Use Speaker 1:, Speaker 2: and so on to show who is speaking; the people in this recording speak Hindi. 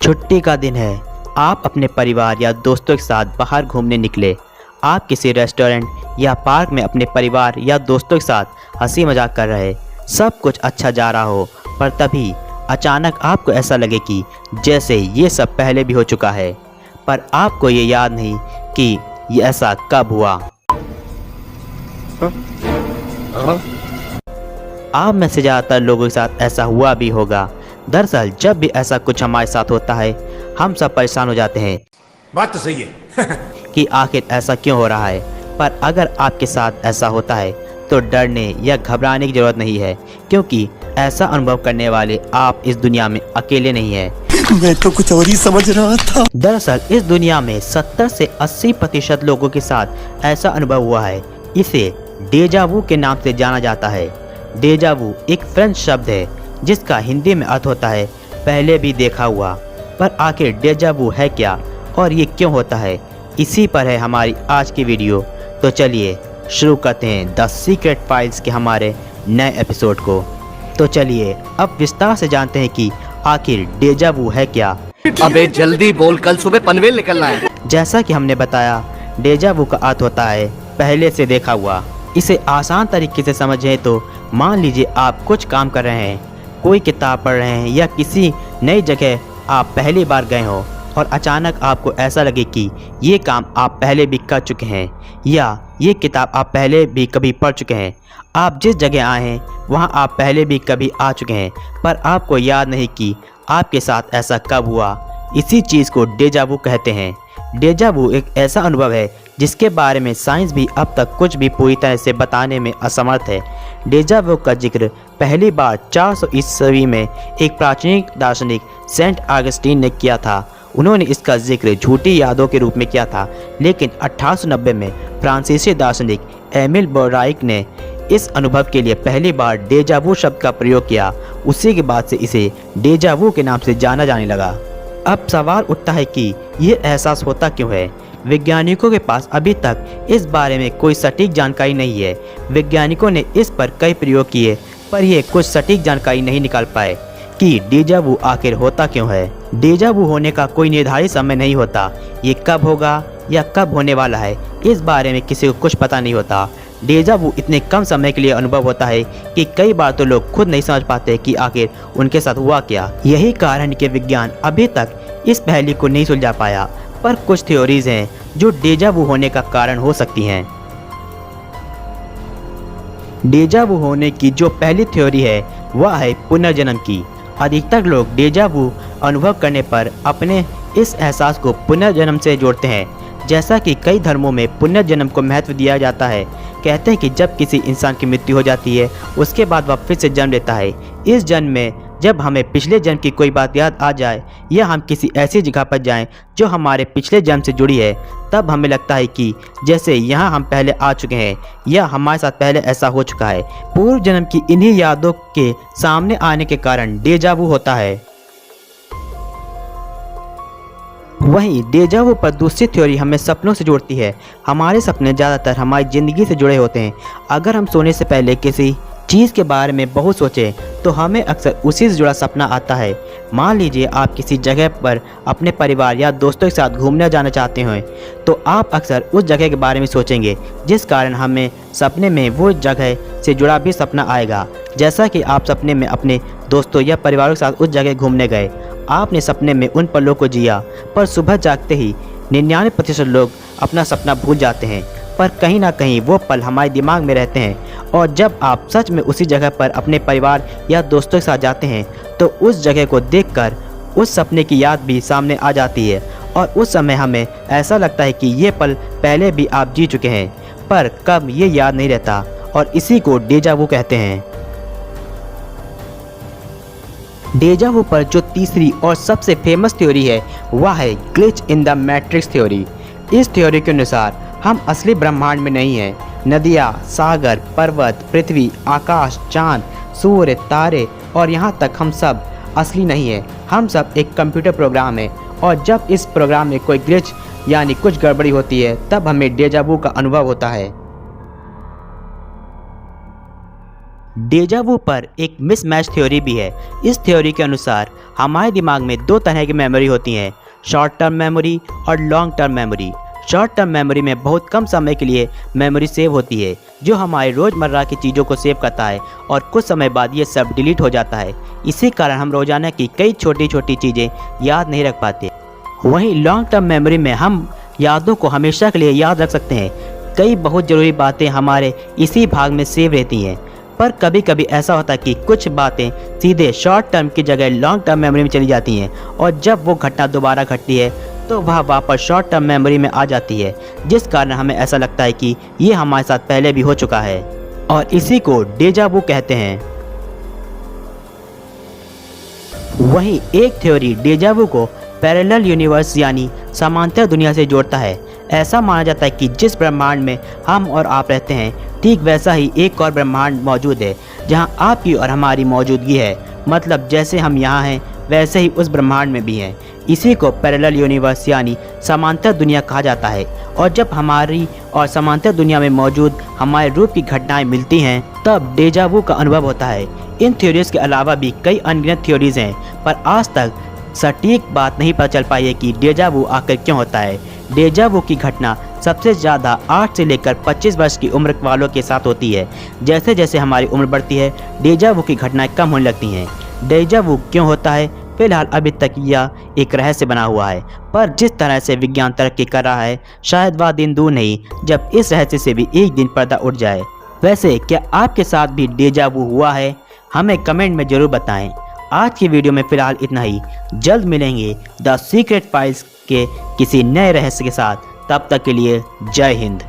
Speaker 1: छुट्टी का दिन है। आप अपने परिवार या दोस्तों के साथ बाहर घूमने निकले। आप किसी रेस्टोरेंट या पार्क में अपने परिवार या दोस्तों के साथ हंसी मजाक कर रहे, सब कुछ अच्छा जा रहा हो, पर तभी अचानक आपको ऐसा लगे कि जैसे ये सब पहले भी हो चुका है, पर आपको ये याद नहीं कि ये ऐसा कब हुआ। आप में से ज़्यादातर लोगों के साथ ऐसा हुआ भी होगा। दरअसल जब भी ऐसा कुछ हमारे साथ होता है, हम सब परेशान हो जाते हैं।
Speaker 2: बात तो सही है
Speaker 1: कि आखिर ऐसा क्यों हो रहा है। पर अगर आपके साथ ऐसा होता है तो डरने या घबराने की ज़रूरत नहीं है, क्योंकि ऐसा अनुभव करने वाले आप इस दुनिया में अकेले नहीं हैं।
Speaker 3: मैं तो कुछ और ही समझ रहा था।
Speaker 1: दरअसल इस दुनिया में 70 से 80% लोगों के साथ ऐसा अनुभव हुआ है। इसे डेजा वू के नाम से जाना जाता है। डेजा वू एक फ्रेंच शब्द है जिसका हिंदी में अर्थ होता है पहले भी देखा हुआ। पर आखिर डेजा वू है क्या और ये क्यों होता है, इसी पर है हमारी आज की वीडियो। तो चलिए शुरू करते हैं द सीक्रेट फाइल्स के हमारे नए एपिसोड को। तो चलिए अब विस्तार से जानते हैं कि आखिर डेजा वू है क्या।
Speaker 3: अबे जल्दी बोल, कल सुबह पनवेल निकलना है।
Speaker 1: जैसा कि हमने बताया, डेजा वू का अर्थ होता है पहले से देखा हुआ। इसे आसान तरीके से समझें तो मान लीजिए आप कुछ काम कर रहे हैं, कोई किताब पढ़ रहे हैं या किसी नई जगह आप पहली बार गए हो और अचानक आपको ऐसा लगे कि ये काम आप पहले भी कर चुके हैं या ये किताब आप पहले भी कभी पढ़ चुके हैं। आप जिस जगह आए हैं वहाँ आप पहले भी कभी आ चुके हैं, पर आपको याद नहीं कि आपके साथ ऐसा कब हुआ। इसी चीज़ को डेजा वू कहते हैं। डेजा वू एक ऐसा अनुभव है जिसके बारे में साइंस भी अब तक कुछ भी पूरी तरह से बताने में असमर्थ है। डेजा वू का जिक्र पहली बार 400 ईस्वी में एक प्राचीन दार्शनिक सेंट ऑगस्टीन ने किया था। उन्होंने इसका जिक्र झूठी यादों के रूप में किया था, लेकिन 1890 में फ्रांसीसी दार्शनिक एमिल बोराइक ने इस अनुभव के लिए पहली बार डेजा वू शब्द का प्रयोग किया। उसी के बाद से इसे डेजा वू के नाम से जाना जाने लगा। अब सवाल उठता है कि ये एहसास होता क्यों है। वैज्ञानिकों के पास अभी तक इस बारे में कोई सटीक जानकारी नहीं है। वैज्ञानिकों ने इस पर कई प्रयोग किए, पर ये कुछ सटीक जानकारी नहीं निकाल पाए कि डेजा वू आखिर होता क्यों है। डेजा वू होने का कोई निर्धारित समय नहीं होता। ये कब होगा या कब होने वाला है, इस बारे में किसी को कुछ पता नहीं होता। डेजा वू इतने कम समय के लिए अनुभव होता है कि कई बार तो लोग खुद नहीं समझ पाते कि आखिर उनके साथ हुआ क्या। यही कारण कि विज्ञान अभी तक इस पहेली को नहीं सुलझा पाया, पर कुछ थ्योरीज हैं जो डेजा वू होने का कारण हो सकती हैं। डेजा वू होने की जो पहली थ्योरी है वह है पुनर्जन्म की। अधिकतर लोग डेजा वू अनुभव करने पर अपने इस एहसास को पुनर्जन्म से जोड़ते हैं। जैसा कि कई धर्मों में पुनर्जन्म को महत्व दिया जाता है। कहते हैं कि जब किसी इंसान की मृत्यु हो जाती है उसके बाद वह फिर से जन्म लेता है। इस जन्म में जब हमें पिछले जन्म की कोई बात याद आ जाए या हम किसी ऐसी जगह पर जाएं जो हमारे पिछले जन्म से जुड़ी है, तब हमें लगता है कि जैसे यहाँ हम पहले आ चुके हैं या हमारे साथ पहले ऐसा हो चुका है। पूर्व जन्म की इन्हीं यादों के सामने आने के कारण डेजा वू होता है। वहीं डेजा वू पर दूसरी थ्योरी हमें सपनों से जोड़ती है। हमारे सपने ज़्यादातर हमारी ज़िंदगी से जुड़े होते हैं। अगर हम सोने से पहले किसी चीज़ के बारे में बहुत सोचें तो हमें अक्सर उसी से जुड़ा सपना आता है। मान लीजिए आप किसी जगह पर अपने परिवार या दोस्तों के साथ घूमने जाना चाहते हैं, तो आप अक्सर उस जगह के बारे में सोचेंगे, जिस कारण हमें सपने में वो जगह से जुड़ा भी सपना आएगा। जैसा कि आप सपने में अपने दोस्तों या परिवारों के साथ उस जगह घूमने गए, आपने सपने में उन पलों को जिया, पर सुबह जागते ही 99% लोग अपना सपना भूल जाते हैं, पर कहीं ना कहीं वो पल हमारे दिमाग में रहते हैं। और जब आप सच में उसी जगह पर अपने परिवार या दोस्तों के साथ जाते हैं तो उस जगह को देखकर उस सपने की याद भी सामने आ जाती है और उस समय हमें ऐसा लगता है कि ये पल पहले भी आप जी चुके हैं, पर कब ये याद नहीं रहता, और इसी को डेजा वू कहते हैं। डेजा वू पर जो तीसरी और सबसे फेमस थ्योरी है वह है glitch in the matrix theory. इस थ्योरी के अनुसार हम असली ब्रह्मांड में नहीं हैं। नदियाँ, सागर, पर्वत, पृथ्वी, आकाश, चांद, सूर्य, तारे और यहाँ तक हम सब असली नहीं है। हम सब एक कंप्यूटर प्रोग्राम है, और जब इस प्रोग्राम में कोई ग्लिच यानी कुछ गड़बड़ी होती है तब हमें डेजा वू का अनुभव होता है। डेजा वू पर एक मिसमैच थ्योरी भी है। इस थ्योरी के अनुसार हमारे दिमाग में दो तरह की मेमोरी होती हैं, शॉर्ट टर्म मेमोरी और long term memory. Short term memory में बहुत कम समय के लिए मेमोरी सेव होती है, जो हमारे रोज़मर्रा की चीज़ों को सेव करता है और कुछ समय बाद ये सब डिलीट हो जाता है। इसी कारण हम रोज़ाना की कई छोटी छोटी चीज़ें याद नहीं रख पाते। वहीं लॉन्ग टर्म मेमोरी में हम यादों को हमेशा के लिए याद रख सकते हैं। कई बहुत ज़रूरी बातें हमारे इसी भाग में सेव रहती हैं, पर कभी कभी ऐसा होता है कि कुछ बातें सीधे शॉर्ट टर्म की जगह लॉन्ग टर्म मेमोरी में चली जाती हैं और जब वो घटना दोबारा घटती है तो वह वापस शॉर्ट टर्म मेमोरी में आ जाती है, जिस कारण हमें ऐसा लगता है कि ये हमारे साथ पहले भी हो चुका है और इसी को डेजा वू कहते हैं। वहीं एक थ्योरी डेजा वू को पैरेलल यूनिवर्स यानी समांतर दुनिया से जोड़ता है। ऐसा माना जाता है कि जिस ब्रह्मांड में हम और आप रहते हैं, ठीक वैसा ही एक और ब्रह्मांड मौजूद है जहां आपकी और हमारी मौजूदगी है। मतलब जैसे हम यहाँ हैं वैसे ही उस ब्रह्मांड में भी हैं। इसी को पैरेलल यूनिवर्स यानी समांतर दुनिया कहा जाता है। और जब हमारी और समांतर दुनिया में मौजूद हमारे रूप की घटनाएं मिलती हैं, तब डेजा वू का अनुभव होता है। इन थ्योरीज के अलावा भी कई अनगिनत थ्योरीज हैं, पर आज तक सटीक बात नहीं पता चल पाई है कि डेजा वू आखिर क्यों होता है। डेजा वू की घटना सबसे ज़्यादा 8 से लेकर 25 वर्ष की उम्र वालों के साथ होती है। जैसे जैसे हमारी उम्र बढ़ती है, डेजा वू की घटनाएं कम होने लगती हैं। डेजा वू क्यों होता है, फिलहाल अभी तक यह एक रहस्य बना हुआ है, पर जिस तरह से विज्ञान तरक्की कर रहा है, शायद वह दिन दूर नहीं जब इस रहस्य से भी एक दिन पर्दा उठ जाए। वैसे क्या आपके साथ भी डेजा वू हुआ है? हमें कमेंट में ज़रूर बताएं। आज की वीडियो में फ़िलहाल इतना ही। जल्द मिलेंगे द सीक्रेट फाइल्स के किसी नए रहस्य के साथ। तब तक के लिए जय हिंद।